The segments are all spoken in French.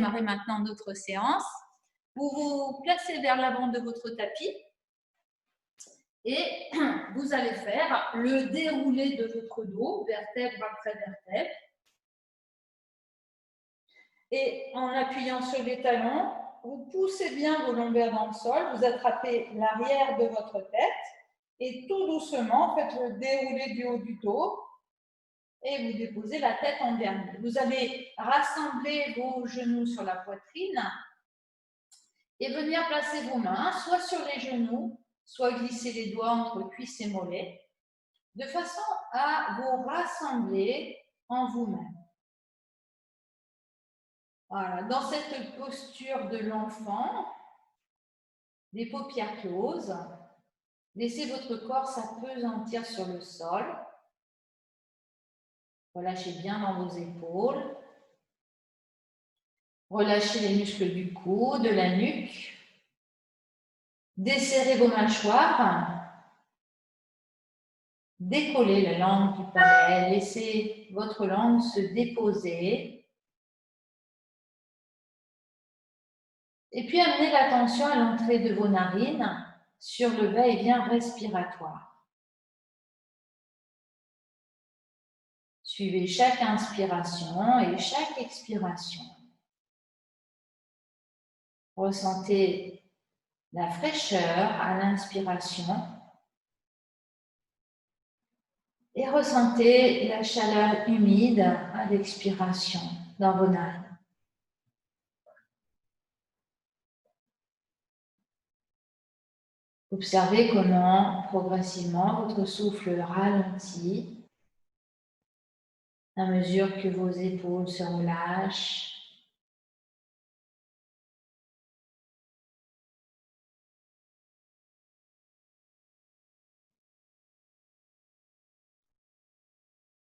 démarrer maintenant notre séance. Vous vous placez vers l'avant de votre tapis et vous allez faire le déroulé de votre dos, vertèbre après vertèbre. Et en appuyant sur les talons, vous poussez bien vos lombaires dans le sol, vous attrapez l'arrière de votre tête et tout doucement, faites le déroulé du haut du dos et vous déposez la tête en dernier. Vous allez rassembler vos genoux sur la poitrine et venir placer vos mains soit sur les genoux, soit glisser les doigts entre cuisses et mollets, de façon à vous rassembler en vous-même. Voilà, dans cette posture de l'enfant, les paupières closes, laissez votre corps s'appesantir sur le sol. Relâchez bien dans vos épaules. Relâchez les muscles du cou, de la nuque. Desserrez vos mâchoires. Décollez la langue du palais. Laissez votre langue se déposer. Et puis amenez l'attention à l'entrée de vos narines sur le va-et-vient respiratoire. Suivez chaque inspiration et chaque expiration. Ressentez la fraîcheur à l'inspiration et ressentez la chaleur humide à l'expiration dans vos narines. Observez comment progressivement votre souffle ralentit à mesure que vos épaules se relâchent.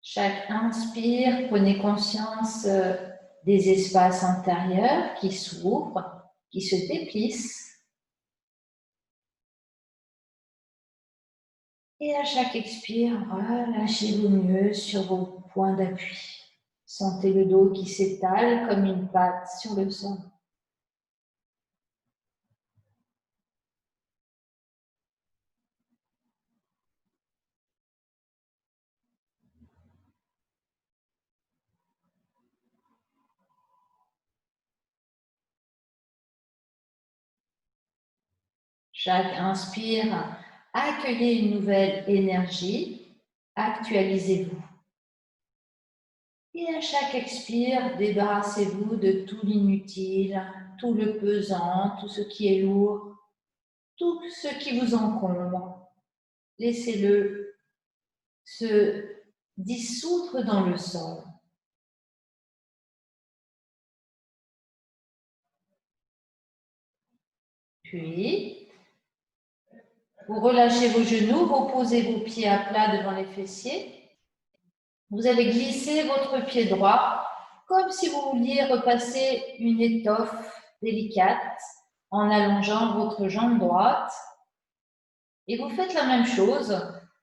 Chaque inspire, prenez conscience des espaces intérieurs qui s'ouvrent, qui se déplissent. Et à chaque expire, relâchez le mieux sur vos points d'appui. Sentez le dos qui s'étale comme une patte sur le sol. Chaque inspire, accueillez une nouvelle énergie, actualisez-vous. Et à chaque expire, débarrassez-vous de tout l'inutile, tout le pesant, tout ce qui est lourd, tout ce qui vous encombre. Laissez-le se dissoudre dans le sol. Puis, vous relâchez vos genoux, vous posez vos pieds à plat devant les fessiers. Vous allez glisser votre pied droit comme si vous vouliez repasser une étoffe délicate en allongeant votre jambe droite. Et vous faites la même chose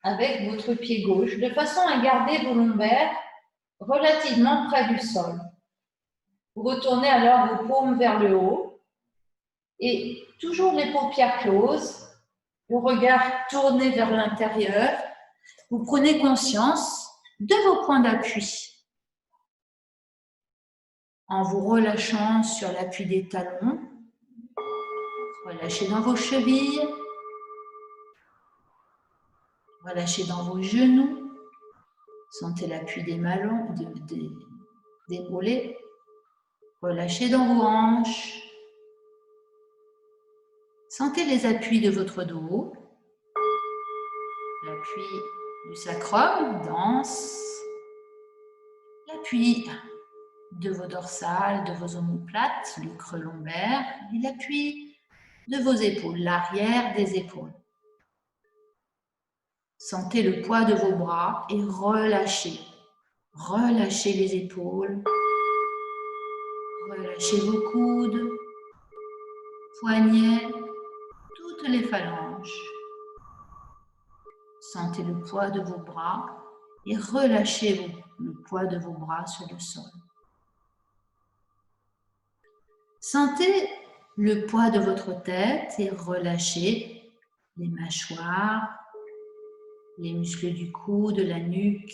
avec votre pied gauche de façon à garder vos lombaires relativement près du sol. Vous retournez alors vos paumes vers le haut et toujours les paupières closes, le regard tourné vers l'intérieur. Vous prenez conscience de vos points d'appui en vous relâchant sur l'appui des talons. Relâchez dans vos chevilles. Relâchez dans vos genoux. Sentez l'appui des mollets. Relâchez dans vos hanches. Sentez les appuis de votre dos. L'appui du sacrum, dense. L'appui de vos dorsales, de vos omoplates, le creux lombaire. Et l'appui de vos épaules, l'arrière des épaules. Sentez le poids de vos bras et relâchez. Relâchez les épaules. Relâchez vos coudes, poignets, toutes les phalanges. Sentez le poids de vos bras et relâchez le poids de vos bras sur le sol. Sentez le poids de votre tête et relâchez les mâchoires, les muscles du cou, de la nuque.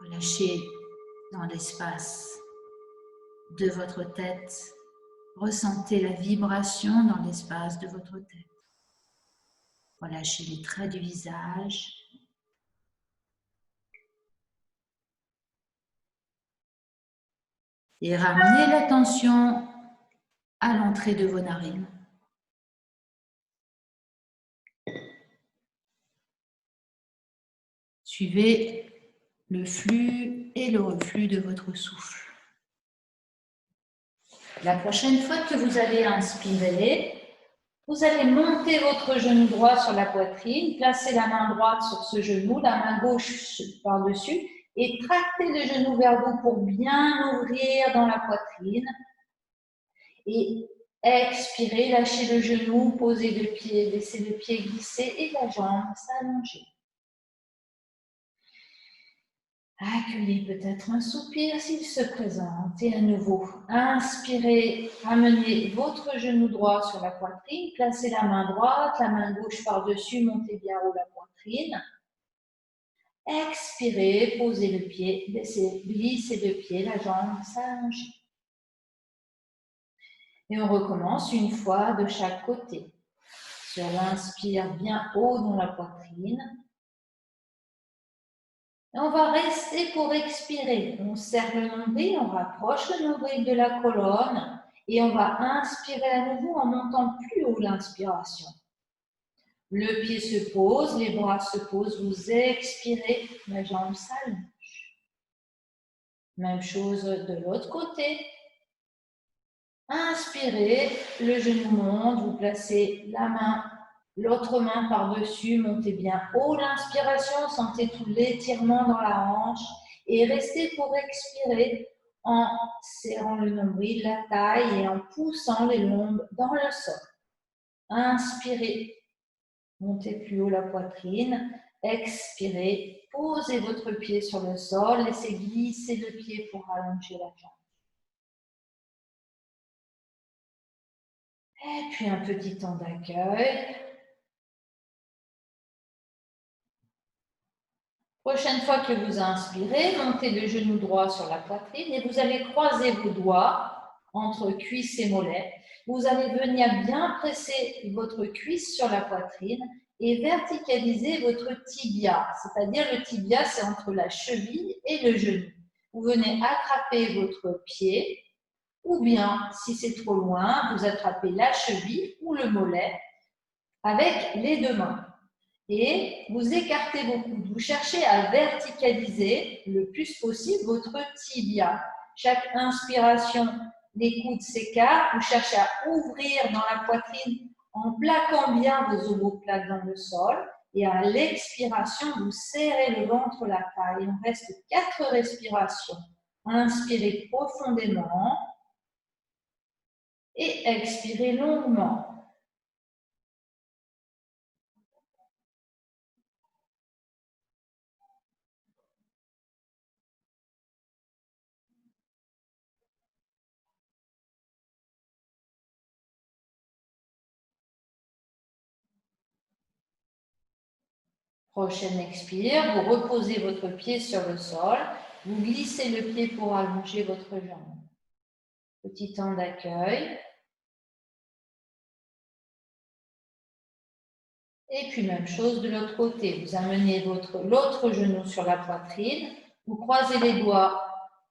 Relâchez dans l'espace de votre tête. Ressentez la vibration dans l'espace de votre tête. Relâchez les traits du visage. Et ramenez l'attention à l'entrée de vos narines. Suivez le flux et le reflux de votre souffle. La prochaine fois que vous allez inspirer, vous allez monter votre genou droit sur la poitrine, placer la main droite sur ce genou, la main gauche par-dessus et tracter le genou vers vous pour bien ouvrir dans la poitrine. Et expirez, lâchez le genou, posez le pied, laissez le pied glisser et la jambe s'allonger. Accueillez peut-être un soupir s'il se présente et à nouveau, inspirez, ramenez votre genou droit sur la poitrine, placez la main droite, la main gauche par-dessus, montez bien haut la poitrine. Expirez, posez le pied, laissez glisser le pied, la jambe s'allonger. Et on recommence une fois de chaque côté. Sur l'inspire, bien haut dans la poitrine. Et on va rester pour expirer. On serre le nombril, on rapproche le nombril de la colonne et on va inspirer à nouveau en montant plus haut l'inspiration. Le pied se pose, les bras se posent, vous expirez, la jambe s'allonge. Même chose de l'autre côté. Inspirez, le genou monte, vous placez la main, l'autre main par-dessus, montez bien haut l'inspiration, sentez tout l'étirement dans la hanche et restez pour expirer en serrant le nombril, la taille et en poussant les lombes dans le sol. Inspirez, montez plus haut la poitrine, expirez, posez votre pied sur le sol, laissez glisser le pied pour allonger la jambe. Et puis un petit temps d'accueil. Prochaine fois que vous inspirez, montez le genou droit sur la poitrine et vous allez croiser vos doigts entre cuisse et mollet. Vous allez venir bien presser votre cuisse sur la poitrine et verticaliser votre tibia. C'est-à-dire le tibia, c'est entre la cheville et le genou. Vous venez attraper votre pied ou bien, si c'est trop loin, vous attrapez la cheville ou le mollet avec les deux mains. Et vous écartez vos coudes. Vous cherchez à verticaliser le plus possible votre tibia. Chaque inspiration, les coudes s'écartent. Vous cherchez à ouvrir dans la poitrine en plaquant bien vos omoplates dans le sol. Et à l'expiration, vous serrez le ventre, la taille. Il reste 4 respirations. Inspirez profondément et expirez longuement. Prochaine expire, vous reposez votre pied sur le sol, vous glissez le pied pour allonger votre jambe. Petit temps d'accueil. Et puis même chose de l'autre côté, vous amenez l'autre genou sur la poitrine, vous croisez les doigts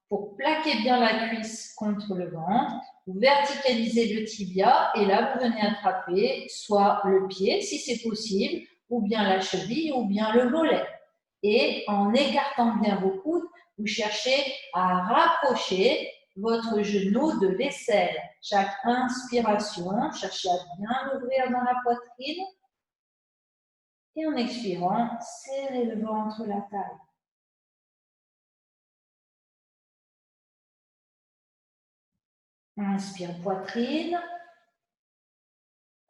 pour plaquer bien la cuisse contre le ventre, vous verticalisez le tibia et là vous venez attraper soit le pied si c'est possible, ou bien la cheville ou bien le mollet. Et en écartant bien vos coudes, vous cherchez à rapprocher votre genou de l'aisselle. Chaque inspiration, cherchez à bien ouvrir dans la poitrine. Et en expirant, serrez le ventre, la taille. Inspire poitrine.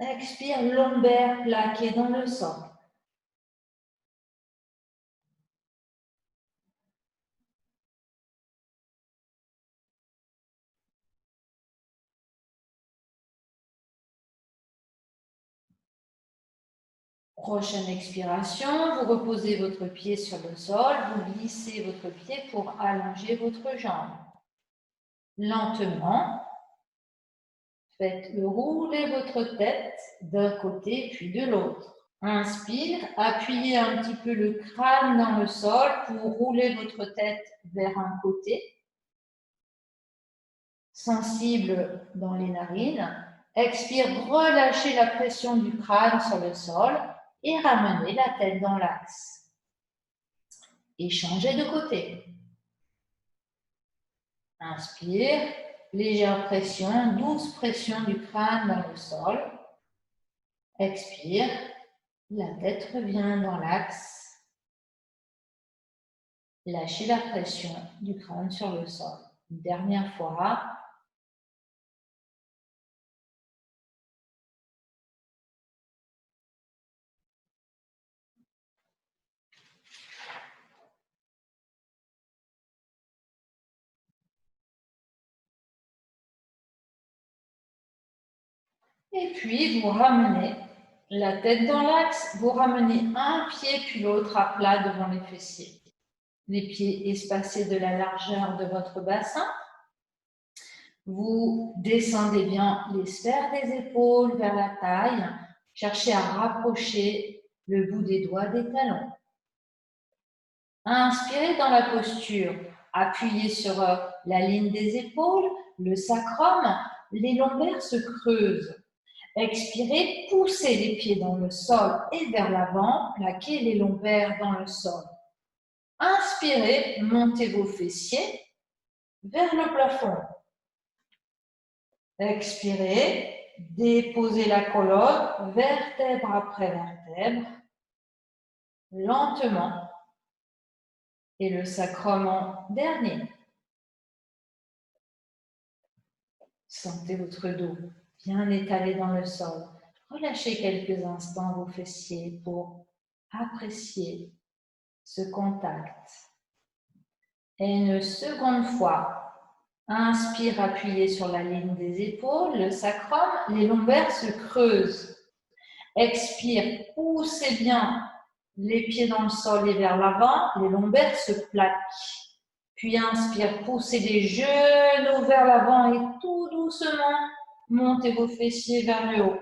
Expire lombaire plaqué dans le sol. Prochaine expiration, vous reposez votre pied sur le sol, vous glissez votre pied pour allonger votre jambe. Lentement, faites rouler votre tête d'un côté puis de l'autre. Inspire, appuyez un petit peu le crâne dans le sol pour rouler votre tête vers un côté. Sensible dans les narines. Expire, relâchez la pression du crâne sur le sol et ramenez la tête dans l'axe. Et changez de côté. Inspire, légère pression, douce pression du crâne dans le sol. Expire, la tête revient dans l'axe. Lâchez la pression du crâne sur le sol. Une dernière fois. Et puis, vous ramenez la tête dans l'axe, vous ramenez un pied puis l'autre à plat devant les fessiers. Les pieds espacés de la largeur de votre bassin. Vous descendez bien les sphères des épaules vers la taille. Cherchez à rapprocher le bout des doigts des talons. Inspirez dans la posture. Appuyez sur la ligne des épaules, le sacrum, les lombaires se creusent. Expirez, poussez les pieds dans le sol et vers l'avant, plaquez les lombaires dans le sol. Inspirez, montez vos fessiers vers le plafond. Expirez, déposez la colonne, vertèbre après vertèbre, lentement. Et le sacrum en dernier. Sentez votre dos bien étalé dans le sol. Relâchez quelques instants vos fessiers pour apprécier ce contact. Et une seconde fois, inspire, appuyez sur la ligne des épaules, le sacrum, les lombaires se creusent. Expire, poussez bien les pieds dans le sol et vers l'avant, les lombaires se plaquent. Puis inspire, poussez les genoux vers l'avant et tout doucement, montez vos fessiers vers le haut.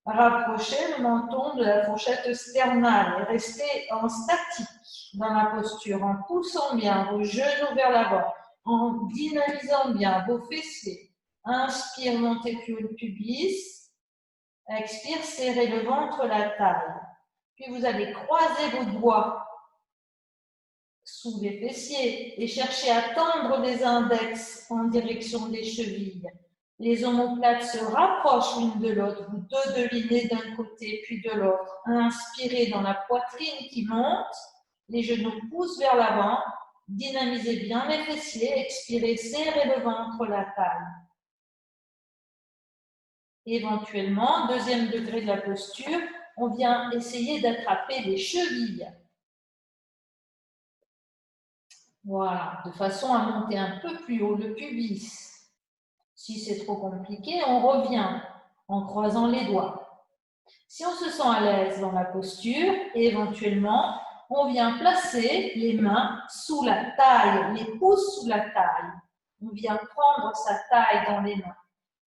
Rapprochez le menton de la fourchette sternale et restez en statique dans la posture, en poussant bien vos genoux vers l'avant, en dynamisant bien vos fessiers. Inspire, montez plus haut le pubis. Expire, serrez le ventre, la taille. Puis vous allez croiser vos doigts sous les fessiers et cherchez à tendre les index en direction des chevilles. Les omoplates se rapprochent l'une de l'autre, vous dodelinez d'un côté puis de l'autre. Inspirez dans la poitrine qui monte, les genoux poussent vers l'avant, dynamisez bien les fessiers, expirez, serrez le ventre, la taille. Éventuellement, deuxième degré de la posture, on vient essayer d'attraper les chevilles. Voilà, de façon à monter un peu plus haut le pubis. Si c'est trop compliqué, on revient en croisant les doigts. Si on se sent à l'aise dans la posture, éventuellement, on vient placer les mains sous la taille, les pouces sous la taille. On vient prendre sa taille dans les mains.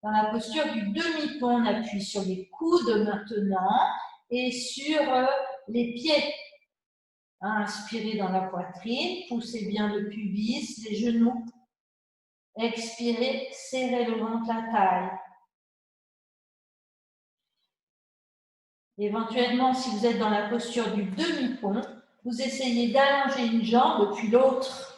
Dans la posture du demi-pont, on appuie sur les coudes maintenant et sur les pieds. Inspirez dans la poitrine, poussez bien le pubis, les genoux. Expirez, serrez le ventre, la taille. Éventuellement, si vous êtes dans la posture du demi-pont, vous essayez d'allonger une jambe puis l'autre.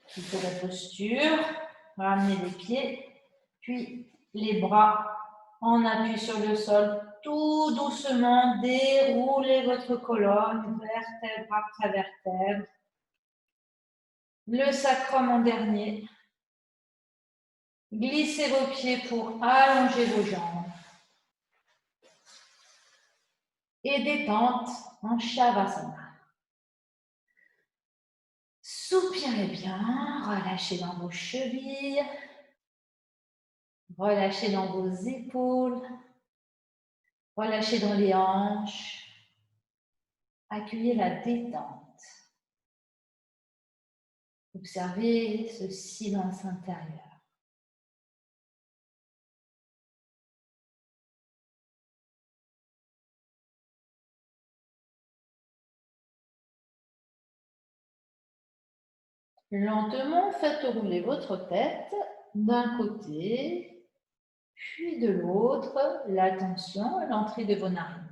Quittez la posture, ramenez les pieds, puis les bras en appui sur le sol, tout doucement, déroulez votre colonne, vertèbre après vertèbre. Le sacrum en dernier. Glissez vos pieds pour allonger vos jambes. Et détente en Shavasana. Soupirez bien, relâchez dans vos chevilles, relâchez dans vos épaules, relâchez dans les hanches, accueillez la détente. Observez ce silence intérieur. Lentement, faites rouler votre tête d'un côté, puis de l'autre, l'attention à l'entrée de vos narines.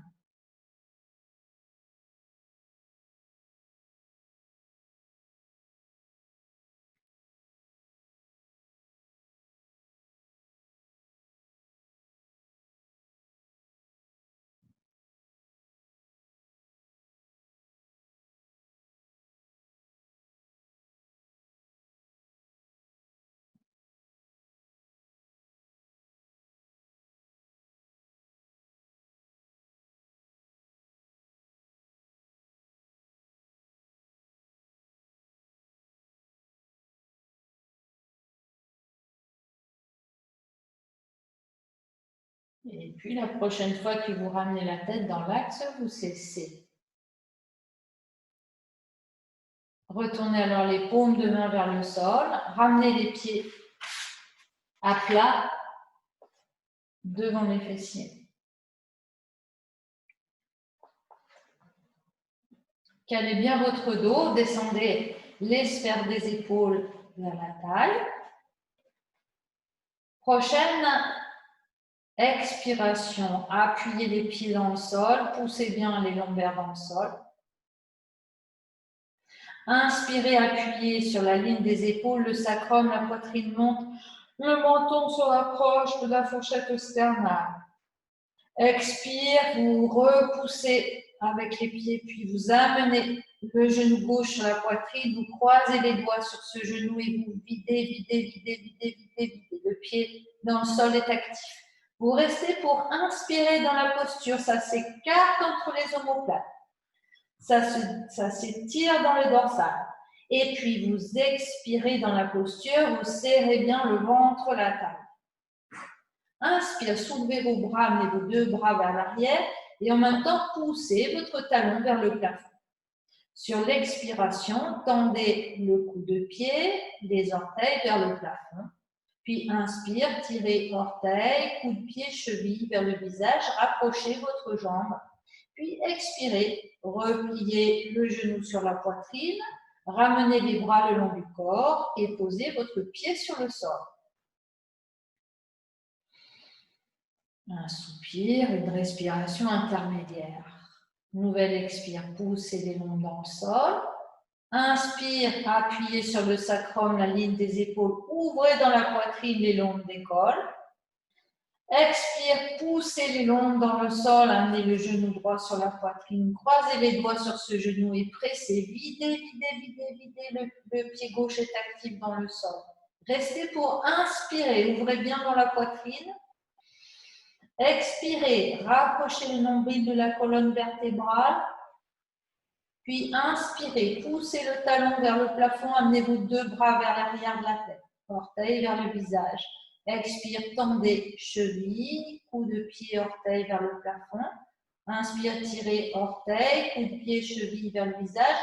Et puis la prochaine fois que vous ramenez la tête dans l'axe, vous cessez. Retournez alors les paumes de main vers le sol, ramenez les pieds à plat devant les fessiers. Calez bien votre dos, descendez les sphères des épaules vers la taille. Prochaine expiration, appuyez les pieds dans le sol, poussez bien les lombaires dans le sol. Inspirez, appuyez sur la ligne des épaules, le sacrum, la poitrine monte, le menton se rapproche de la fourchette sternale. Expire, vous repoussez avec les pieds, puis vous amenez le genou gauche sur la poitrine, vous croisez les doigts sur ce genou et vous videz. Le pied dans le sol est actif. Vous restez pour inspirer dans la posture, ça s'écarte entre les omoplates. Ça s'étire dans le dorsal. Et puis vous expirez dans la posture, vous serrez bien le ventre, la taille. Inspire, soulevez vos bras, amenez vos deux bras vers l'arrière et en même temps poussez votre talon vers le plafond. Sur l'expiration, tendez le cou de pied, les orteils vers le plafond. Puis inspire, tirez orteils, cou de pied, cheville vers le visage, rapprochez votre jambe. Puis expirez, repliez le genou sur la poitrine, ramenez les bras le long du corps et posez votre pied sur le sol. Un soupir, une respiration intermédiaire. Nouvelle expire, poussez les longs dans le sol. Inspire, appuyez sur le sacrum, la ligne des épaules, ouvrez dans la poitrine les lombes d'école. Expire, poussez les lombes dans le sol, amenez le genou droit sur la poitrine, croisez les doigts sur ce genou et pressez, videz. Le pied gauche est actif dans le sol. Restez pour inspirer, ouvrez bien dans la poitrine. Expirez, rapprochez le nombril de la colonne vertébrale. Puis inspirez, poussez le talon vers le plafond, amenez vos deux bras vers l'arrière de la tête, orteil vers le visage. Expire, tendez cheville, cou de pied, orteil vers le plafond. Inspire, tirez orteil, cou de pied, cheville vers le visage.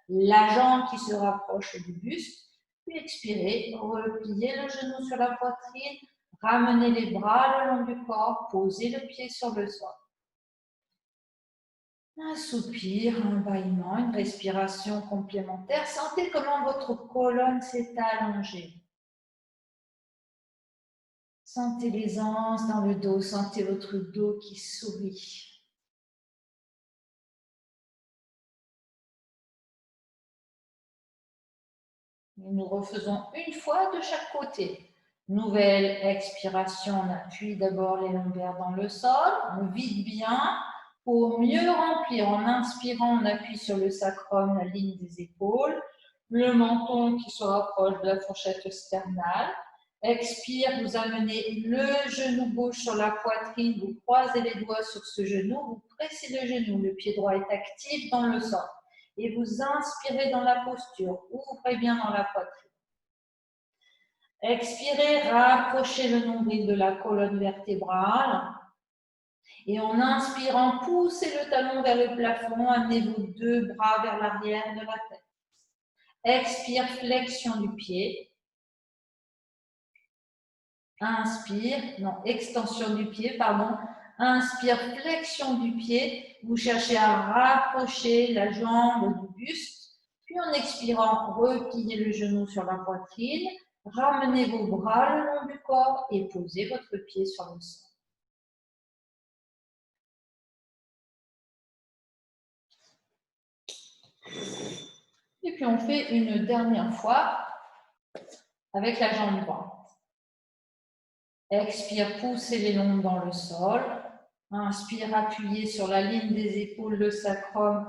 La jambe qui se rapproche du buste. Puis expirez, repliez le genou sur la poitrine, ramenez les bras le long du corps, posez le pied sur le sol. Un soupir, un bâillement, une respiration complémentaire. Sentez comment votre colonne s'est allongée. Sentez l'aisance dans le dos, sentez votre dos qui sourit. Nous refaisons une fois de chaque côté. Nouvelle expiration, on appuie d'abord les lombaires dans le sol, on vide bien pour mieux remplir. En inspirant, on appuie sur le sacrum, la ligne des épaules, le menton qui se rapproche de la fourchette sternale. Expire, vous amenez le genou gauche sur la poitrine, vous croisez les doigts sur ce genou, vous pressez le genou, le pied droit est actif dans le sol. et vous inspirez dans la posture. Ouvrez bien dans la poitrine. Expirez, rapprochez le nombril de la colonne vertébrale. Et en inspirant, poussez le talon vers le plafond, amenez vos deux bras vers l'arrière de la tête. Expire, flexion du pied. Inspire, non, extension du pied, pardon. Inspire, flexion du pied. Vous cherchez à rapprocher la jambe du buste. Puis en expirant, repliez le genou sur la poitrine. Ramenez vos bras le long du corps et posez votre pied sur le sol. Et puis on fait une dernière fois avec la jambe droite. Expire, poussez les lombes dans le sol. Inspire, appuyez sur la ligne des épaules, le sacrum.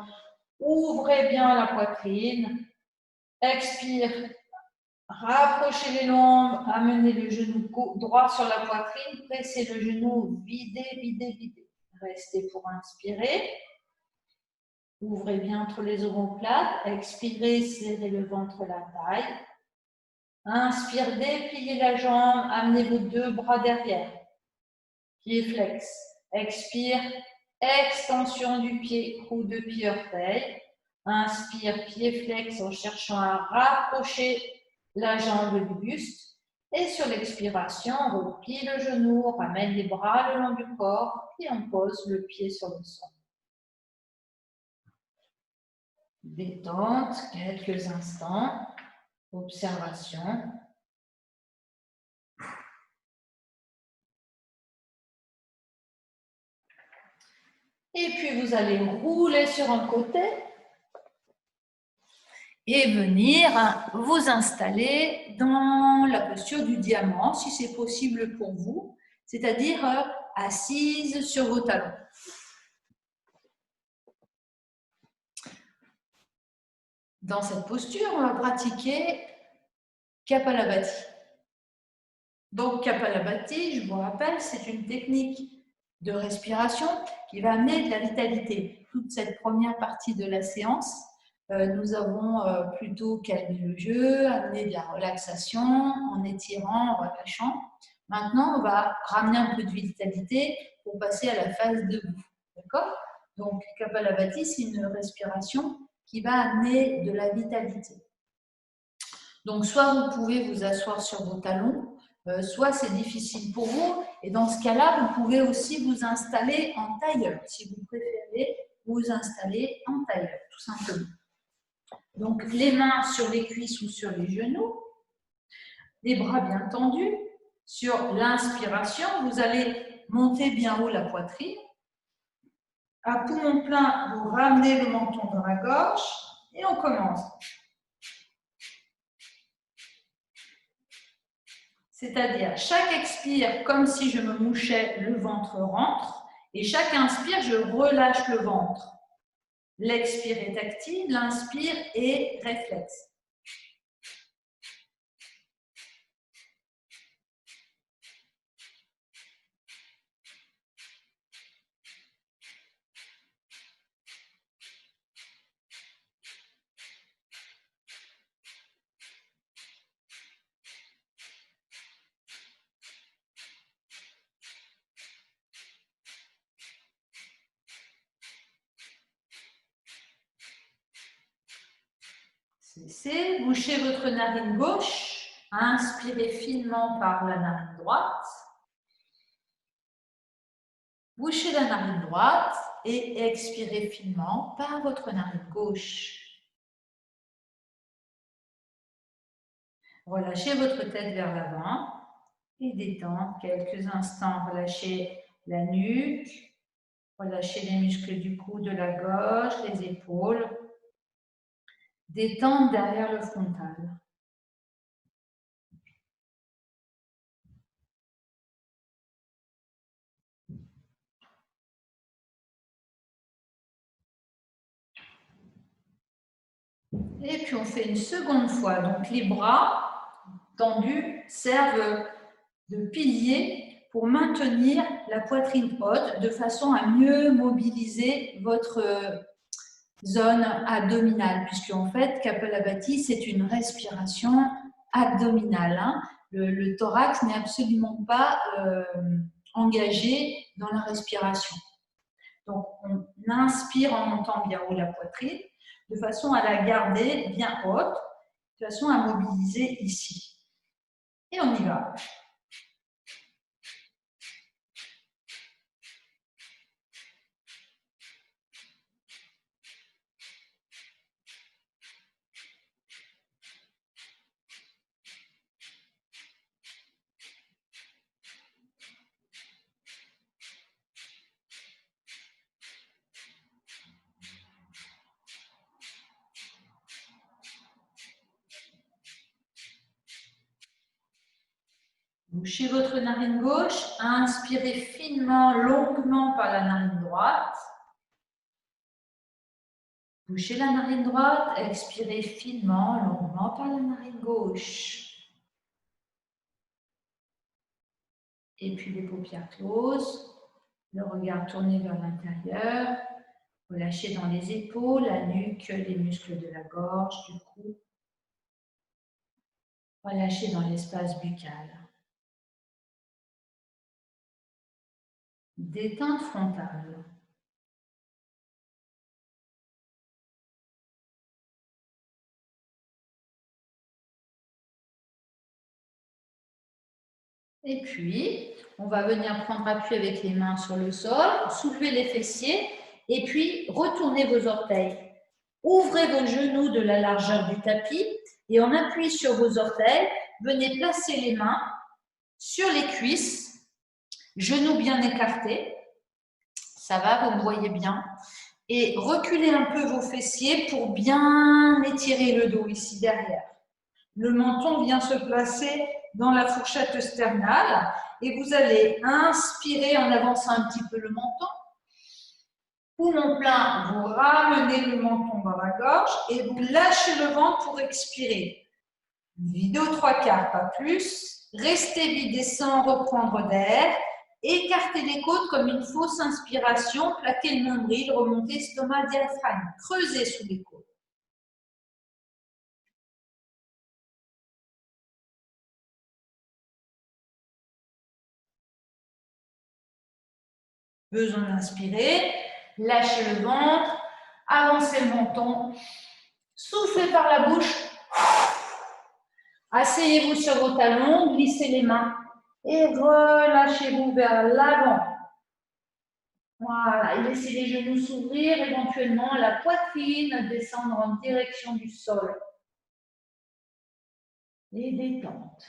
Ouvrez bien la poitrine. Expire, rapprochez les lombes, amenez le genou droit sur la poitrine, pressez le genou, videz, videz, videz. Restez pour inspirer. Ouvrez bien entre les omoplates. Expirez, serrez le ventre, la taille. Inspire, dépliez la jambe, amenez vos deux bras derrière. Pied flex. Expire, extension du pied, cou de pied orteil. Inspire, pied flex en cherchant à rapprocher la jambe du buste. Et sur l'expiration, on replie le genou, on ramène les bras le long du corps et on pose le pied sur le sol. Détente, quelques instants. Observation. Et puis vous allez rouler sur un côté et venir vous installer dans la posture du diamant, si c'est possible pour vous, c'est-à-dire assise sur vos talons. Dans cette posture, on va pratiquer Kapalabhati. Donc Kapalabhati, je vous rappelle, c'est une technique de respiration qui va amener de la vitalité. Toute cette première partie de la séance, nous avons plutôt calmé le jeu, amené de la relaxation en étirant, en relâchant. Maintenant, on va ramener un peu de vitalité pour passer à la phase debout. D'accord? Donc, Kapalabhati, c'est une respiration qui va amener de la vitalité. Donc, soit vous pouvez vous asseoir sur vos talons, soit c'est difficile pour vous. Et dans ce cas-là, vous pouvez aussi vous installer en tailleur. Si vous préférez vous installer en tailleur, tout simplement. Donc, les mains sur les cuisses ou sur les genoux, les bras bien tendus. Sur l'inspiration, vous allez monter bien haut la poitrine. À poumon plein, vous ramenez le menton dans la gorge et on commence. C'est-à-dire, chaque expire, comme si je me mouchais, le ventre rentre. Et chaque inspire, je relâche le ventre. L'expire est active, l'inspire est réflexe. Cessez, bouchez votre narine gauche, inspirez finement par la narine droite. Bouchez la narine droite et expirez finement par votre narine gauche. Relâchez votre tête vers l'avant et détendre quelques instants. Relâchez la nuque, relâchez les muscles du cou, de la gorge, les épaules. Détendre derrière le frontal. Et puis on fait une seconde fois. Donc les bras tendus servent de pilier pour maintenir la poitrine haute de façon à mieux mobiliser votre zone abdominale, puisque en fait, Kapalabhati, c'est une respiration abdominale. Hein. Le thorax n'est absolument pas engagé dans la respiration. Donc, on inspire en montant bien haut la poitrine, de façon à la garder bien haute, de façon à mobiliser ici. Et on y va. Bouchez votre narine gauche, inspirez finement, longuement par la narine droite. Bouchez la narine droite, expirez finement, longuement par la narine gauche. Et puis les paupières closes, le regard tourné vers l'intérieur. Relâchez dans les épaules, la nuque, les muscles de la gorge, du cou. Relâchez dans l'espace buccal. Détente frontale. Et puis, on va venir prendre appui avec les mains sur le sol, soulever les fessiers et puis retourner vos orteils. Ouvrez vos genoux de la largeur du tapis et en appui sur vos orteils, venez placer les mains sur les cuisses, genoux bien écartés. Ça va, vous me voyez bien. Et reculez un peu vos fessiers pour bien étirer le dos ici derrière. Le menton vient se placer dans la fourchette sternale et vous allez inspirer en avançant un petit peu le menton. Poumon plein, vous ramenez le menton dans la gorge et vous lâchez le ventre pour expirer. Vide aux 3/4, pas plus. Restez vidé sans reprendre d'air. Écartez les côtes comme une fausse inspiration. Plaquez le nombril, remontez estomac, diaphragme. Creusez sous les côtes. Besoin d'inspirer. Lâchez le ventre. Avancez le menton. Soufflez par la bouche. Asseyez-vous sur vos talons. Glissez les mains. Et relâchez-vous vers l'avant. Voilà, et laissez les genoux s'ouvrir, éventuellement la poitrine descendre en direction du sol. Et détente.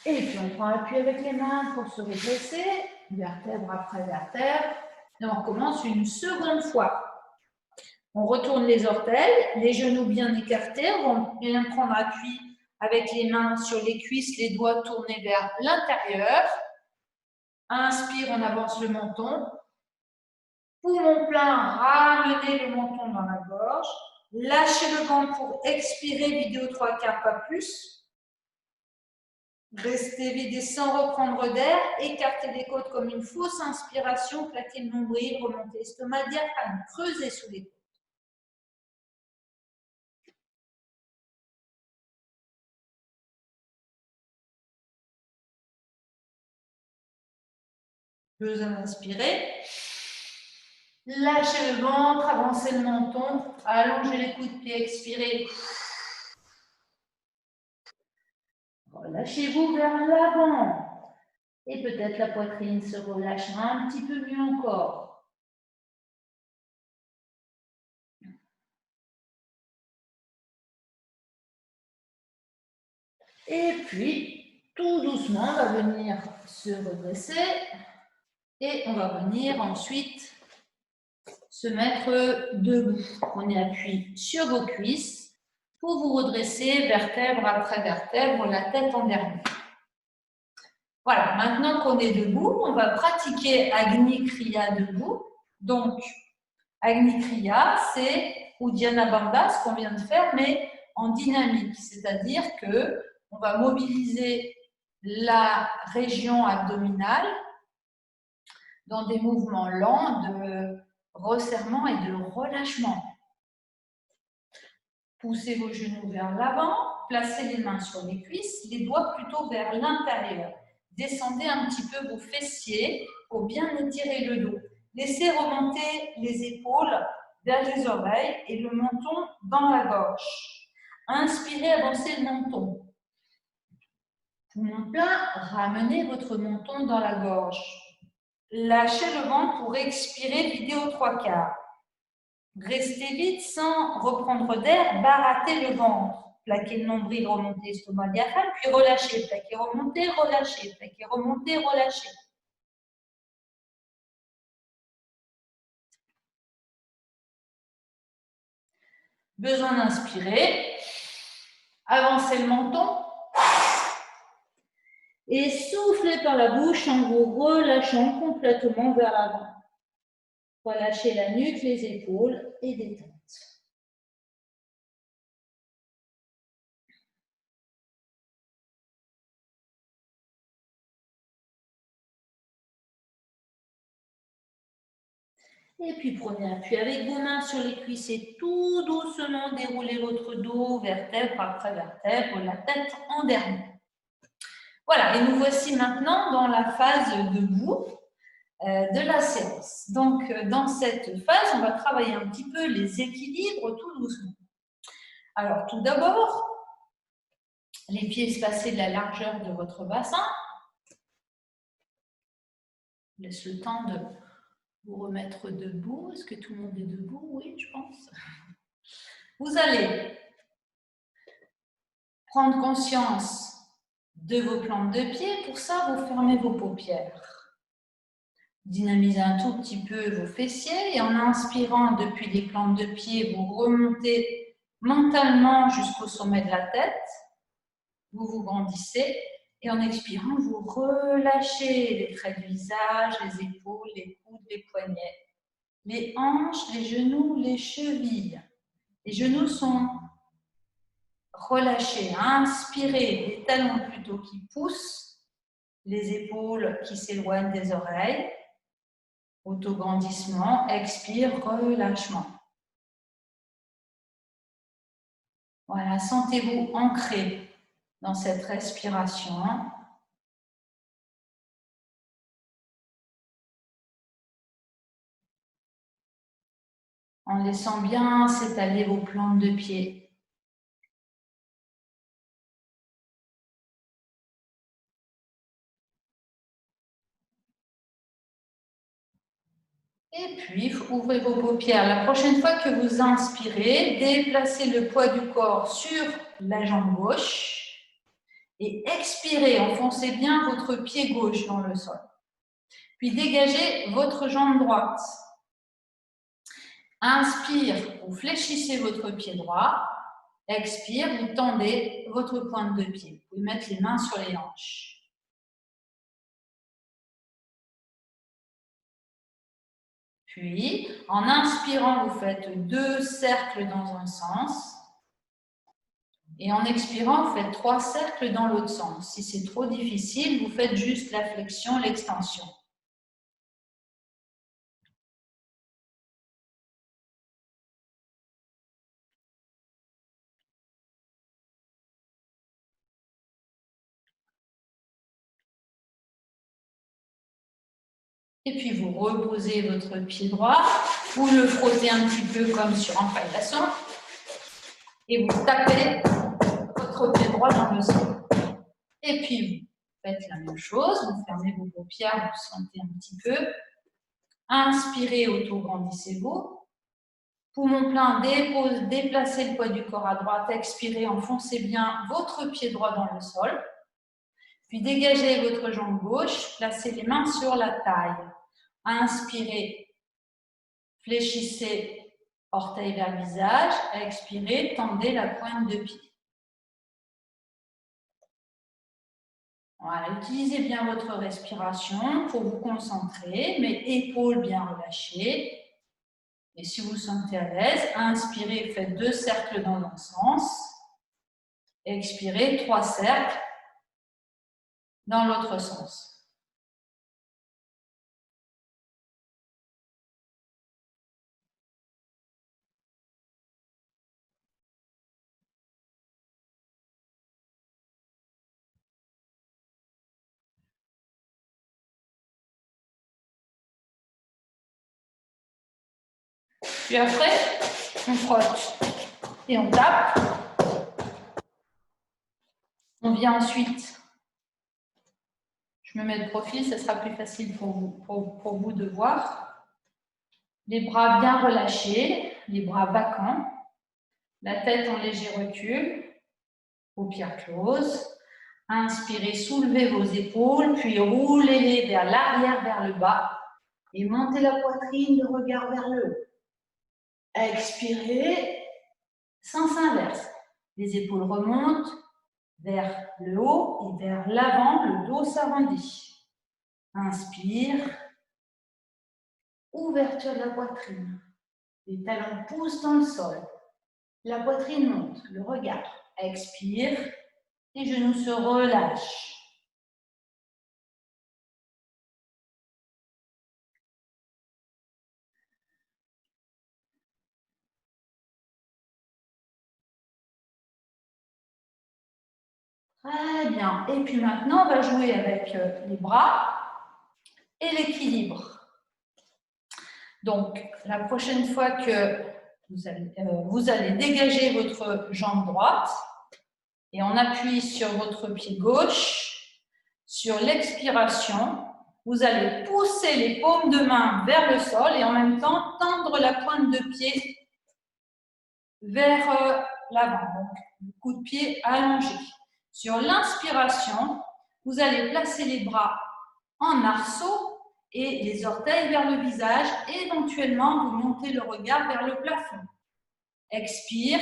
Et puis on prend appui avec les mains pour se redresser, vertèbre après vertèbre. Et on recommence une seconde fois. On retourne les orteils, les genoux bien écartés. On va bien prendre appui avec les mains sur les cuisses, les doigts tournés vers l'intérieur. Inspire, on avance le menton. Poumon plein, ramenez le menton dans la gorge. Lâchez le ventre pour expirer, videz aux 3/4, pas plus. Restez vidé sans reprendre d'air. Écartez les côtes comme une fausse inspiration. Plaquez le nombril, remontez estomac, diaphragme. Creusez sous les côtes. Besoin d'inspirer. Lâchez le ventre, avancez le menton. Allongez les coudes de pied, expirez. Relâchez-vous vers l'avant. Et peut-être la poitrine se relâchera un petit peu mieux encore. Et puis, tout doucement, on va venir se redresser. Et on va venir ensuite se mettre debout. Prenez appui sur vos cuisses pour vous redresser vertèbre après vertèbre, la tête en dernier. Voilà, maintenant qu'on est debout, on va pratiquer Agni Kriya debout. Donc, Agni Kriya, c'est Uddiyana Bandha, ce qu'on vient de faire, mais en dynamique. C'est-à-dire que on va mobiliser la région abdominale dans des mouvements lents de resserrement et de relâchement. Poussez vos genoux vers l'avant, placez les mains sur les cuisses, les doigts plutôt vers l'intérieur. Descendez un petit peu vos fessiers pour bien étirer le dos. Laissez remonter les épaules vers les oreilles et le menton dans la gorge. Inspirez, avancez le menton. Poumon plein, ramenez votre menton dans la gorge. Lâchez le ventre pour expirer, vider aux 3/4. Restez vite sans reprendre d'air, barattez le ventre. Plaquez le nombril, remontez l'estomac, diaphragme, puis relâchez. Plaquez, remontez, relâchez. Plaquez, remontez, relâchez. Besoin d'inspirer. Avancez le menton. Et soufflez par la bouche en vous relâchant complètement vers l'avant. Relâchez la nuque, les épaules et détente. Et puis prenez appui avec vos mains sur les cuisses et tout doucement déroulez votre dos, vertèbre après vertèbre, la tête en dernier. Voilà, et nous voici maintenant dans la phase debout de la séance. Donc, dans cette phase, on va travailler un petit peu les équilibres tout doucement. Alors, tout d'abord, les pieds espacés de la largeur de votre bassin. Laisse le temps de vous remettre debout. Est-ce que tout le monde est debout? Oui, je pense. Vous allez prendre conscience de vos plantes de pied. Pour ça, vous fermez vos paupières. Dynamisez un tout petit peu vos fessiers et en inspirant depuis les plantes de pied, vous remontez mentalement jusqu'au sommet de la tête. Vous vous grandissez et en expirant, vous relâchez les traits du visage, les épaules, les coudes, les poignets, les hanches, les genoux, les chevilles. Les genoux sont relâchés. Inspirez, les talons plutôt qui poussent, les épaules qui s'éloignent des oreilles. Autograndissement, expire, relâchement. Voilà, sentez-vous ancré dans cette respiration. En laissant bien s'étaler vos plantes de pied. Et puis, ouvrez vos paupières. La prochaine fois que vous inspirez, déplacez le poids du corps sur la jambe gauche et expirez, enfoncez bien votre pied gauche dans le sol. Puis dégagez votre jambe droite. Inspire, vous fléchissez votre pied droit. Expire, vous tendez votre pointe de pied. Vous pouvez mettre les mains sur les hanches. Puis, en inspirant, vous faites 2 cercles dans un sens. Et en expirant, vous faites 3 cercles dans l'autre sens. Si c'est trop difficile, vous faites juste la flexion, l'extension. Et puis, vous reposez votre pied droit. Vous le frottez un petit peu comme sur un paillasson. Et vous tapez votre pied droit dans le sol. Et puis, vous faites la même chose. Vous fermez vos paupières, vous sentez un petit peu. Inspirez, auto-grandissez-vous. Poumon plein, déplacez le poids du corps à droite. Expirez, enfoncez bien votre pied droit dans le sol. Puis dégagez votre jambe gauche, placez les mains sur la taille. Inspirez, fléchissez orteil vers le visage. Expirez, tendez la pointe de pied. Voilà, utilisez bien votre respiration pour vous concentrer, mais épaules bien relâchées. Et si vous vous sentez à l'aise, inspirez, faites 2 cercles dans un sens. Expirez 3 cercles dans l'autre sens. Puis après, on frotte et on tape. On vient ensuite, je me mets de profil, ça sera plus facile pour vous de voir. Les bras bien relâchés, les bras vacants, la tête en léger recul, paupières closes. Inspirez, soulevez vos épaules, puis roulez-les vers l'arrière, vers le bas. Et montez la poitrine, le regard vers le haut. Expirez, sens inverse. Les épaules remontent vers le haut et vers l'avant, le dos s'arrondit. Inspire, ouverture de la poitrine. Les talons poussent dans le sol. La poitrine monte, le regard. Expire, les genoux se relâchent. Très bien. Et puis maintenant, on va jouer avec les bras et l'équilibre. Donc, la prochaine fois que vous allez dégager votre jambe droite et on appuie sur votre pied gauche. Sur l'expiration, vous allez pousser les paumes de main vers le sol et en même temps tendre la pointe de pied vers l'avant. Donc, le coup de pied allongé. Sur l'inspiration, vous allez placer les bras en arceau et les orteils vers le visage. Et éventuellement, vous montez le regard vers le plafond. Expire.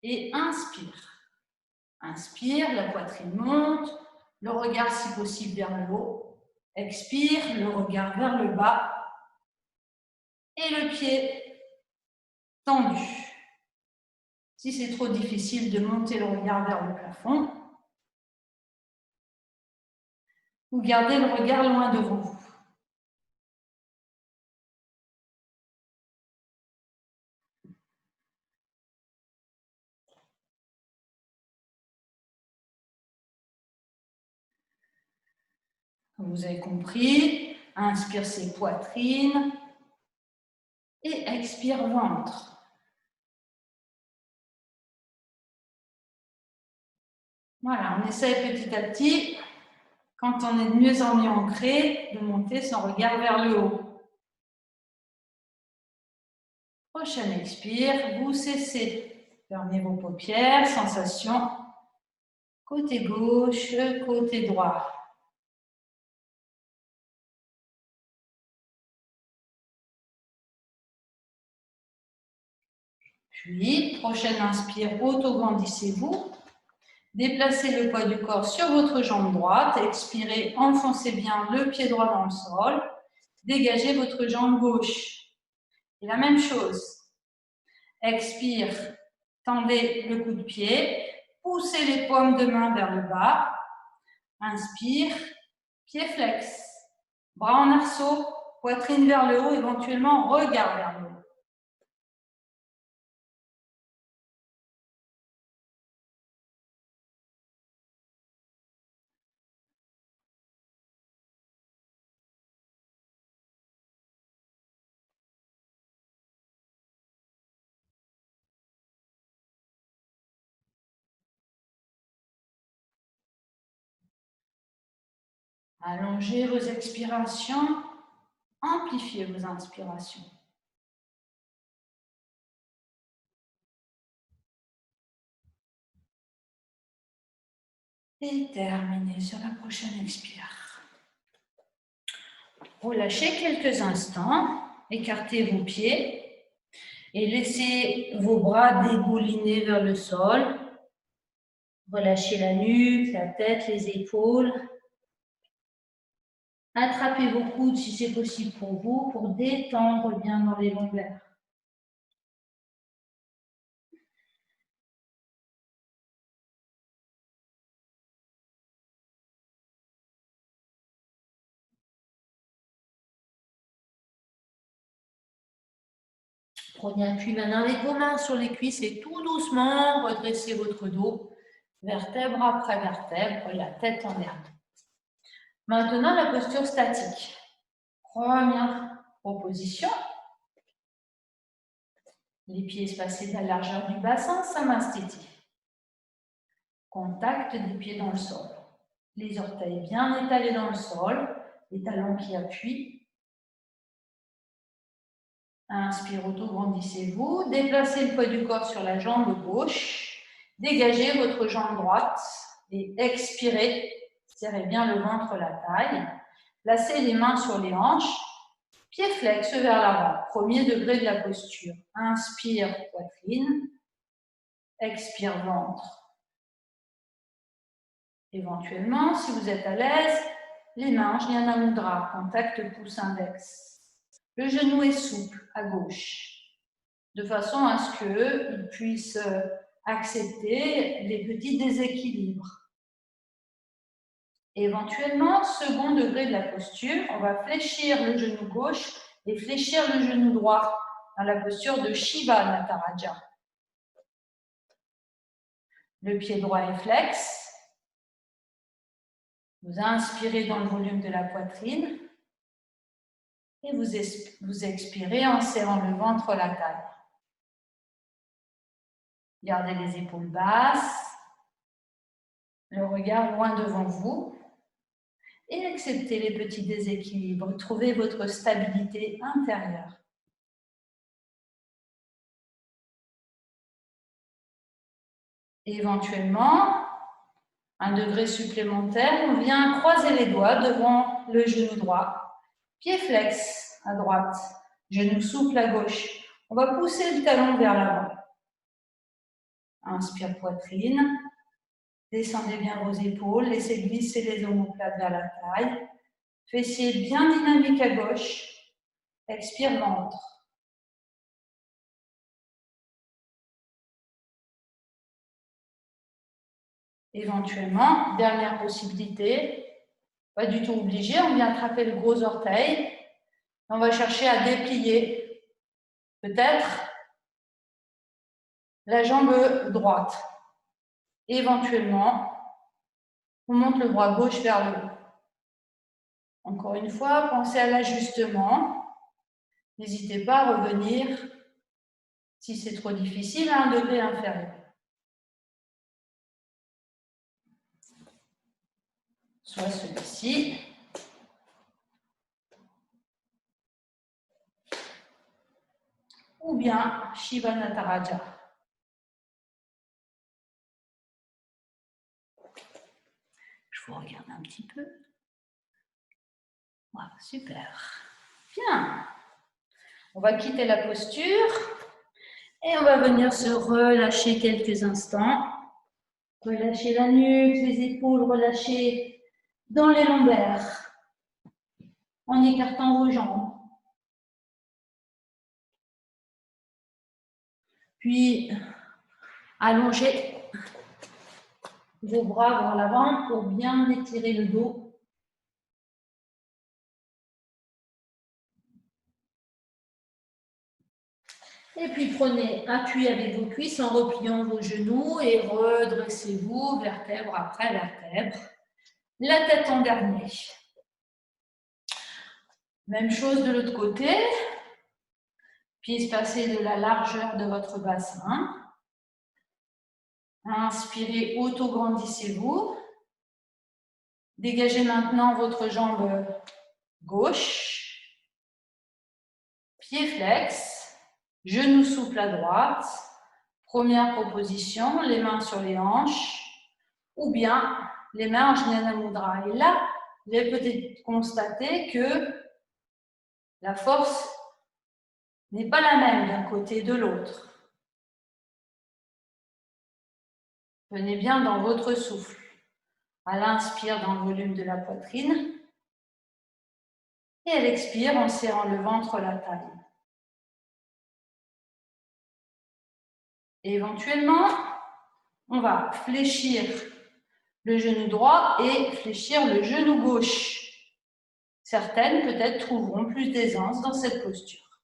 Et inspire. Inspire, la poitrine monte, le regard si possible vers le haut. Expire, le regard vers le bas. Et le pied tendu. Si c'est trop difficile de monter le regard vers le plafond, vous gardez le regard loin devant vous. Vous avez compris, inspire ses poitrines et expire ventre. Voilà, on essaie petit à petit, quand on est de mieux en mieux ancré, de monter son regard vers le haut. Prochaine expire, vous cessez. Fermez vos paupières, sensation côté gauche, côté droit. Puis, prochaine inspire, auto-grandissez-vous. Déplacez le poids du corps sur votre jambe droite. Expirez, enfoncez bien le pied droit dans le sol. Dégagez votre jambe gauche. Et la même chose. Expire, tendez le coup de pied. Poussez les paumes de main vers le bas. Inspire, pied flex. Bras en arceau, poitrine vers le haut, éventuellement regard vers le haut. Allongez vos expirations, amplifiez vos inspirations. Et terminez sur la prochaine expire. Relâchez quelques instants, écartez vos pieds et laissez vos bras dégouliner vers le sol. Relâchez la nuque, la tête, les épaules. Attrapez vos coudes si c'est possible pour vous, pour détendre bien dans les lombaires. Prenez appui maintenant avec vos mains sur les cuisses et tout doucement, redressez votre dos, vertèbre après vertèbre, la tête en l'air. Maintenant, la posture statique. Première proposition. Les pieds espacés de la largeur du bassin, Samastiti. Contact des pieds dans le sol. Les orteils bien étalés dans le sol, les talons qui appuient. Inspire, auto-grandissez-vous. Déplacez le poids du corps sur la jambe gauche. Dégagez votre jambe droite et expirez. Serrez bien le ventre, la taille. Placez les mains sur les hanches. Pieds flex vers l'avant. Premier degré de la posture. Inspire, poitrine. Expire, ventre. Éventuellement, si vous êtes à l'aise, les mains, Jnana Mudra, contact pouce-index. Le genou est souple à gauche, de façon à ce qu'il puisse accepter les petits déséquilibres. Éventuellement, second degré de la posture, on va fléchir le genou gauche et fléchir le genou droit dans la posture de Shiva Nataraja. Le pied droit est flex. Vous inspirez dans le volume de la poitrine et vous expirez en serrant le ventre, la taille. Gardez les épaules basses, le regard loin devant vous et acceptez les petits déséquilibres. Trouvez votre stabilité intérieure. Éventuellement, un degré supplémentaire, on vient croiser les doigts devant le genou droit. Pied flex à droite, genou souple à gauche. On va pousser le talon vers l'avant. Inspire, poitrine. Descendez bien vos épaules, laissez glisser les omoplates vers la taille. Fessiers bien dynamiques à gauche. Expire, ventre. Éventuellement, dernière possibilité, pas du tout obligé, on vient attraper le gros orteil. On va chercher à déplier peut-être la jambe droite. Éventuellement, on monte le bras gauche vers le haut. Encore une fois, pensez à l'ajustement. N'hésitez pas à revenir, si c'est trop difficile, à un degré inférieur. Soit celui-ci. Ou bien Shiva Nataraja. Je vous regarde un petit peu. Voilà, super. Bien. On va quitter la posture et on va venir se relâcher quelques instants. Relâchez la nuque, les épaules, relâchez dans les lombaires en écartant vos jambes. Puis, allongez vos bras vers l'avant pour bien étirer le dos. Et puis, prenez appui avec vos cuisses en repliant vos genoux et redressez-vous, vertèbre après vertèbre. La tête en dernier. Même chose de l'autre côté. Pieds espacés de la largeur de votre bassin. Inspirez, auto-grandissez-vous. Dégagez maintenant votre jambe gauche. Pied flex. Genou souple à droite. Première proposition, les mains sur les hanches. Ou bien les mains en Jnana Mudra. Et là, vous allez peut-être constater que la force n'est pas la même d'un côté et de l'autre. Venez bien dans votre souffle. À l'inspire dans le volume de la poitrine. Et à l'expire en serrant le ventre, la taille. Et éventuellement, on va fléchir le genou droit et fléchir le genou gauche. Certaines, peut-être, trouveront plus d'aisance dans cette posture.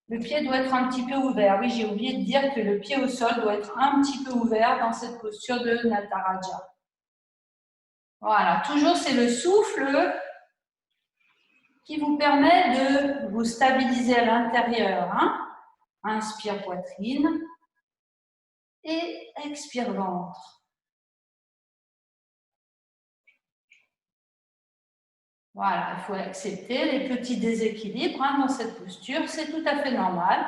Le pied doit être un petit peu ouvert. Oui, j'ai oublié de dire que le pied au sol doit être un petit peu ouvert dans cette posture de Nataraja. Voilà, toujours c'est le souffle qui vous permet de vous stabiliser à l'intérieur. Hein? Inspire poitrine et expire ventre. Voilà, il faut accepter les petits déséquilibres hein, dans cette posture, c'est tout à fait normal.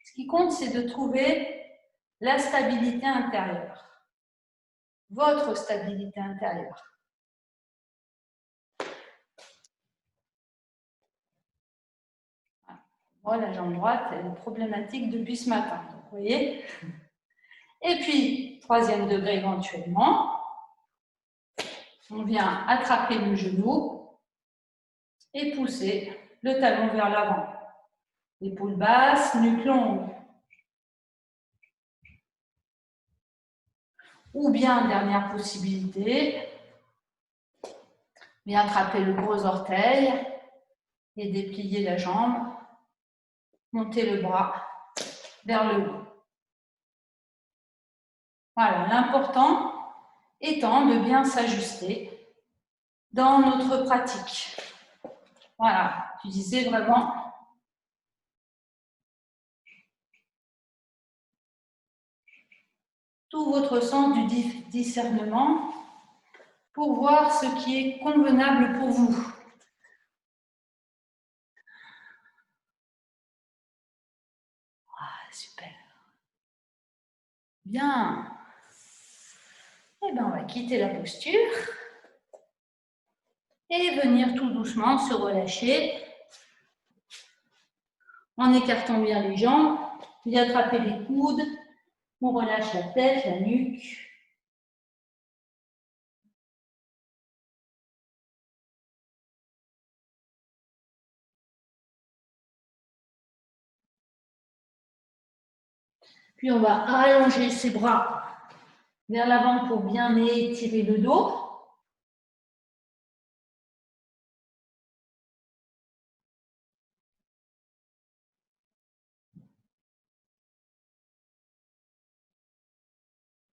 Ce qui compte, c'est de trouver la stabilité intérieure, votre stabilité intérieure. Moi, la jambe droite, elle est problématique depuis ce matin, donc, vous voyez. Et puis, troisième degré éventuellement, on vient attraper le genou et pousser le talon vers l'avant. Épaule basse, nuque longue. Ou bien, dernière possibilité, bien attraper le gros orteil et déplier la jambe, monter le bras vers le haut. Voilà, l'important étant de bien s'ajuster dans notre pratique. Voilà, utilisez vraiment tout votre sens du discernement pour voir ce qui est convenable pour vous. Ah, super. Bien. Eh bien, on va quitter la posture et venir tout doucement se relâcher en écartant bien les jambes, bien attraper les coudes, on relâche la tête, la nuque. Puis on va allonger ses bras vers l'avant pour bien étirer le dos.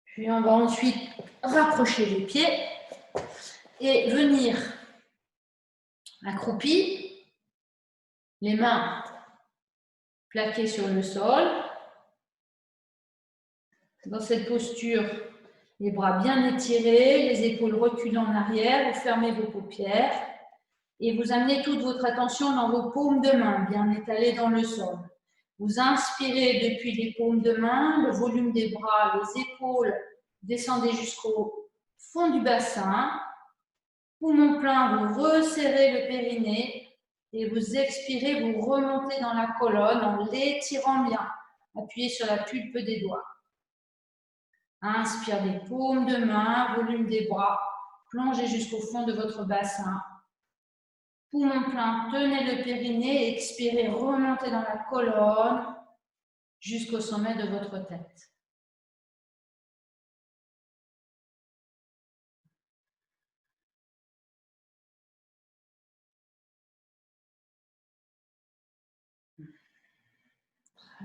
Puis on va ensuite rapprocher les pieds et venir accroupi, les mains plaquées sur le sol. Dans cette posture, les bras bien étirés, les épaules reculées en arrière, vous fermez vos paupières et vous amenez toute votre attention dans vos paumes de main, bien étalées dans le sol. Vous inspirez depuis les paumes de main, le volume des bras, les épaules, descendez jusqu'au fond du bassin. Poumon plein, vous resserrez le périnée et vous expirez, vous remontez dans la colonne en l'étirant bien. Appuyez sur la pulpe des doigts. Inspire des paumes de main, volume des bras, plongez jusqu'au fond de votre bassin. Poumon plein, tenez le périnée, expirez, remontez dans la colonne jusqu'au sommet de votre tête.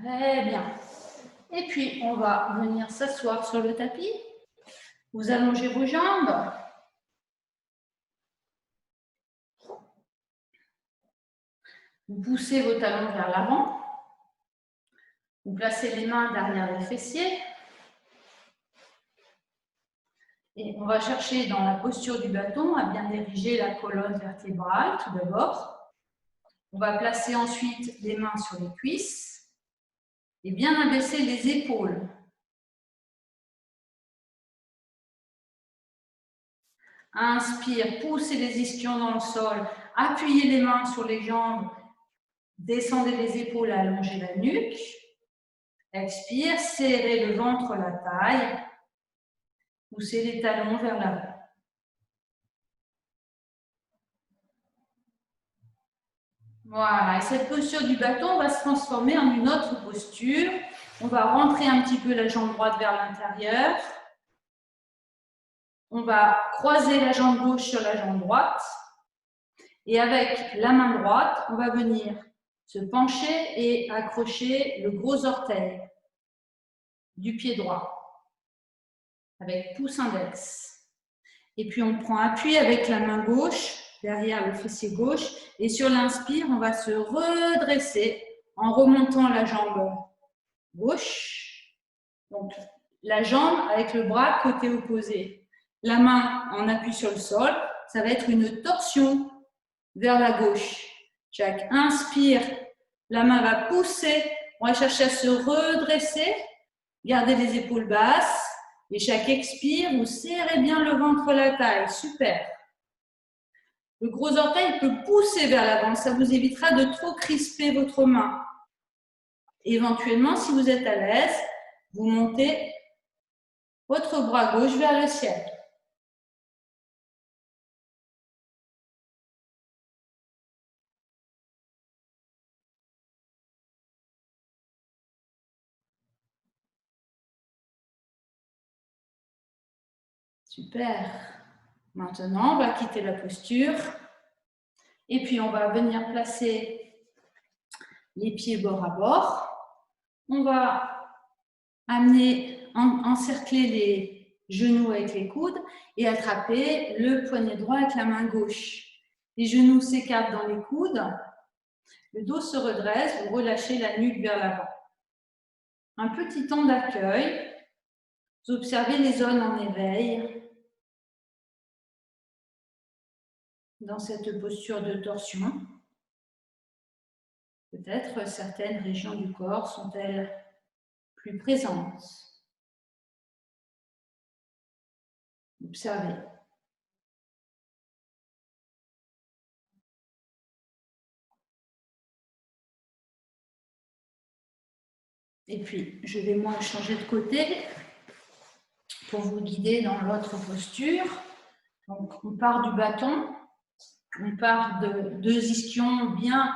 Très bien. Et puis, on va venir s'asseoir sur le tapis. Vous allongez vos jambes. Vous poussez vos talons vers l'avant. Vous placez les mains derrière les fessiers. Et on va chercher dans la posture du bâton à bien diriger la colonne vertébrale tout d'abord. On va placer ensuite les mains sur les cuisses et bien abaisser les épaules. Inspire, poussez les ischions dans le sol, appuyez les mains sur les jambes, descendez les épaules, allongez la nuque. Expire, serrez le ventre, la taille, poussez les talons vers l'avant. Voilà, et cette posture du bâton va se transformer en une autre posture. On va rentrer un petit peu la jambe droite vers l'intérieur. On va croiser la jambe gauche sur la jambe droite. Et avec la main droite, on va venir se pencher et accrocher le gros orteil du pied droit avec pouce index. Et puis on prend appui avec la main gauche derrière le fessier gauche et sur l'inspire, on va se redresser en remontant la jambe gauche. Donc la jambe avec le bras côté opposé. La main en appui sur le sol, ça va être une torsion vers la gauche. Chaque inspire, la main va pousser, on va chercher à se redresser, garder les épaules basses. Et chaque expire, vous serrez bien le ventre, la taille. Super. Le gros orteil peut pousser vers l'avant. Ça vous évitera de trop crisper votre main. Éventuellement, si vous êtes à l'aise, vous montez votre bras gauche vers le ciel. Super. Maintenant, on va quitter la posture. Et puis, on va venir placer les pieds bord à bord. On va encercler les genoux avec les coudes et attraper le poignet droit avec la main gauche. Les genoux s'écartent dans les coudes. Le dos se redresse. Vous relâchez la nuque vers l'avant. Un petit temps d'accueil. Vous observez les zones en éveil dans cette posture de torsion. Peut-être certaines régions du corps sont-elles plus présentes. Observez. Et puis, je vais moi changer de côté pour vous guider dans l'autre posture. Donc, on part du bâton, on part de deux ischions bien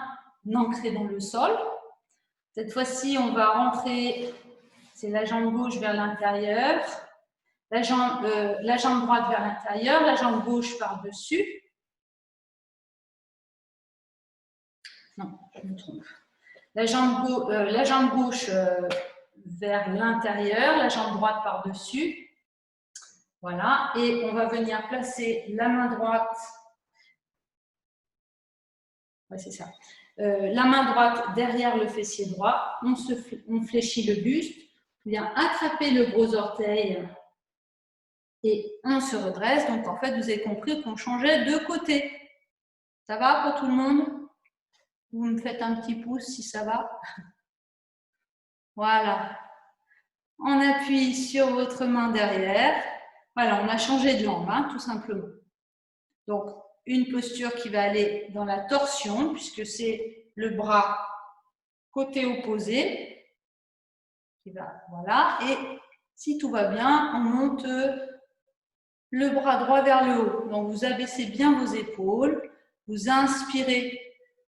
ancrés dans le sol. Cette fois-ci, on va rentrer, c'est la jambe gauche vers l'intérieur, la jambe droite vers l'intérieur, la jambe gauche par-dessus. Non, je me trompe. La jambe gauche vers l'intérieur, la jambe droite par-dessus. Voilà, et on va venir placer la main droite. Ouais, c'est ça. La main droite derrière le fessier droit. On fléchit le buste. On vient attraper le gros orteil et on se redresse. Donc, en fait, vous avez compris qu'on changeait de côté. Ça va pour tout le monde? Vous me faites un petit pouce si ça va. Voilà. On appuie sur votre main derrière. Voilà, on a changé de langue, hein, tout simplement. Donc, une posture qui va aller dans la torsion, puisque c'est le bras côté opposé. Voilà. Et si tout va bien, on monte le bras droit vers le haut. Donc, vous abaissez bien vos épaules. Vous inspirez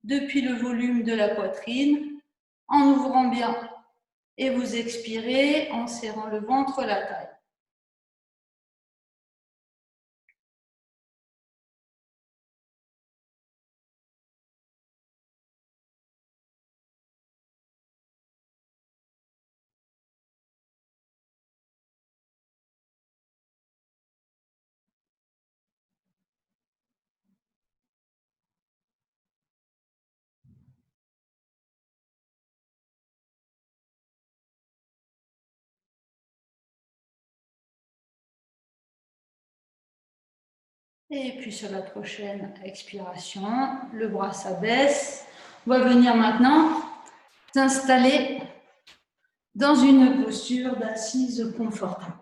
depuis le volume de la poitrine en ouvrant bien. Et vous expirez en serrant le ventre, la taille. Et puis sur la prochaine expiration, le bras s'abaisse. On va venir maintenant s'installer dans une posture d'assise confortable.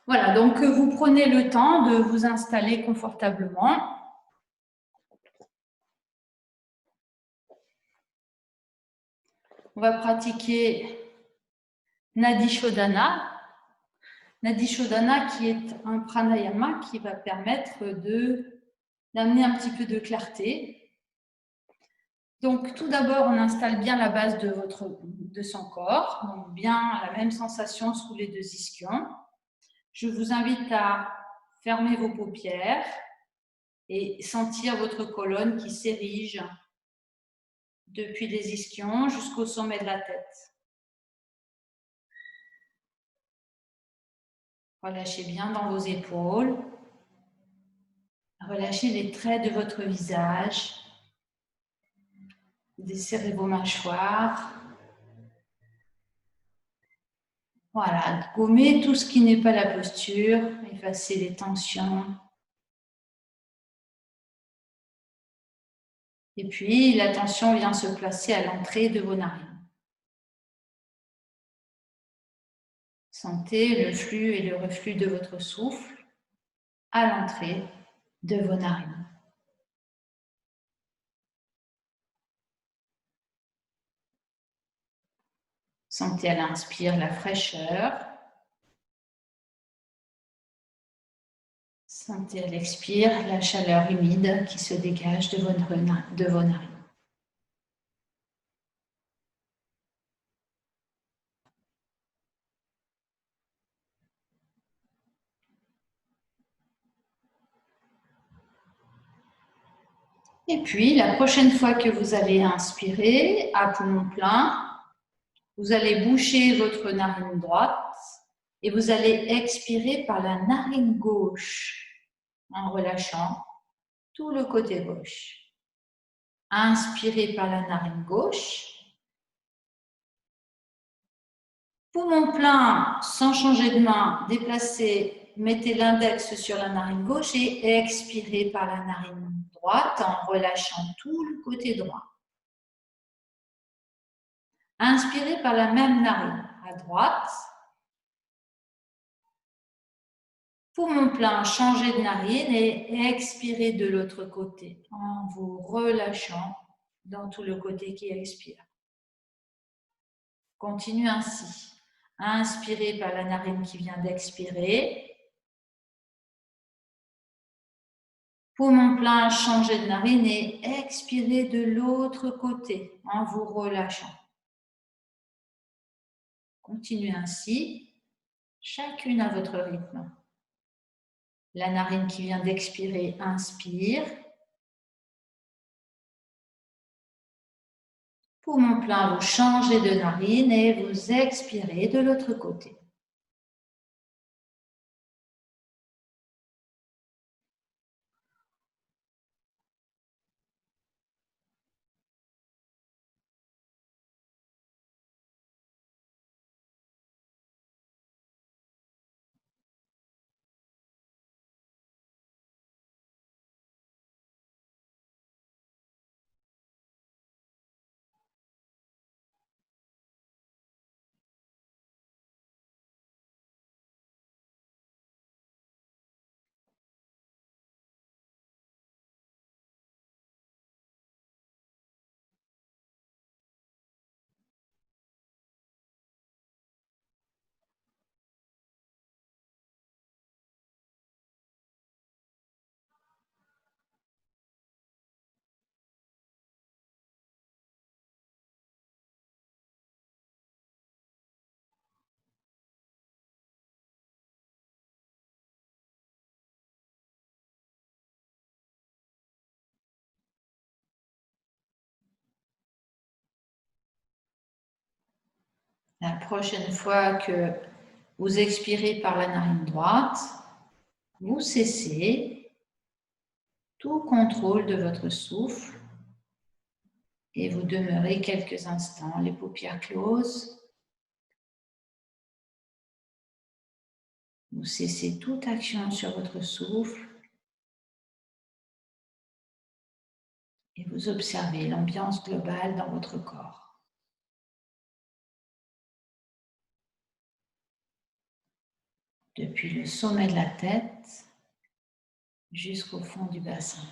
Voilà, donc vous prenez le temps de vous installer confortablement. On va pratiquer Nadi Shodhana. Nadi Shodhana qui est un pranayama qui va permettre d'amener un petit peu de clarté. Donc tout d'abord, on installe bien la base de son corps, donc bien la même sensation sous les deux ischions. Je vous invite à fermer vos paupières et sentir votre colonne qui s'érige depuis les ischions jusqu'au sommet de la tête. Relâchez bien dans vos épaules. Relâchez les traits de votre visage. Desserrez vos mâchoires. Voilà, gommez tout ce qui n'est pas la posture. Effacez les tensions. Et puis, l'attention vient se placer à l'entrée de vos narines. Sentez le flux et le reflux de votre souffle à l'entrée de vos narines. Sentez à l'inspire la fraîcheur. Sentez à l'expire la chaleur humide qui se dégage de vos narines. Et puis, la prochaine fois que vous allez inspirer à poumon plein, vous allez boucher votre narine droite et vous allez expirer par la narine gauche en relâchant tout le côté gauche. Inspirez par la narine gauche. Poumon plein, sans changer de main, déplacez, mettez l'index sur la narine gauche et expirez par la narine droite en relâchant tout le côté droit. Inspirez par la même narine à droite. Poumon plein, changez de narine et expirez de l'autre côté en vous relâchant dans tout le côté qui expire. Continuez ainsi. Inspirez par la narine qui vient d'expirer. Poumon plein, changez de narine et expirez de l'autre côté en vous relâchant. Continuez ainsi, chacune à votre rythme. La narine qui vient d'expirer, inspire. Poumon plein, vous changez de narine et vous expirez de l'autre côté. La prochaine fois que vous expirez par la narine droite, vous cessez tout contrôle de votre souffle et vous demeurez quelques instants, les paupières closes. Vous cessez toute action sur votre souffle et vous observez l'ambiance globale dans votre corps. Depuis le sommet de la tête jusqu'au fond du bassin.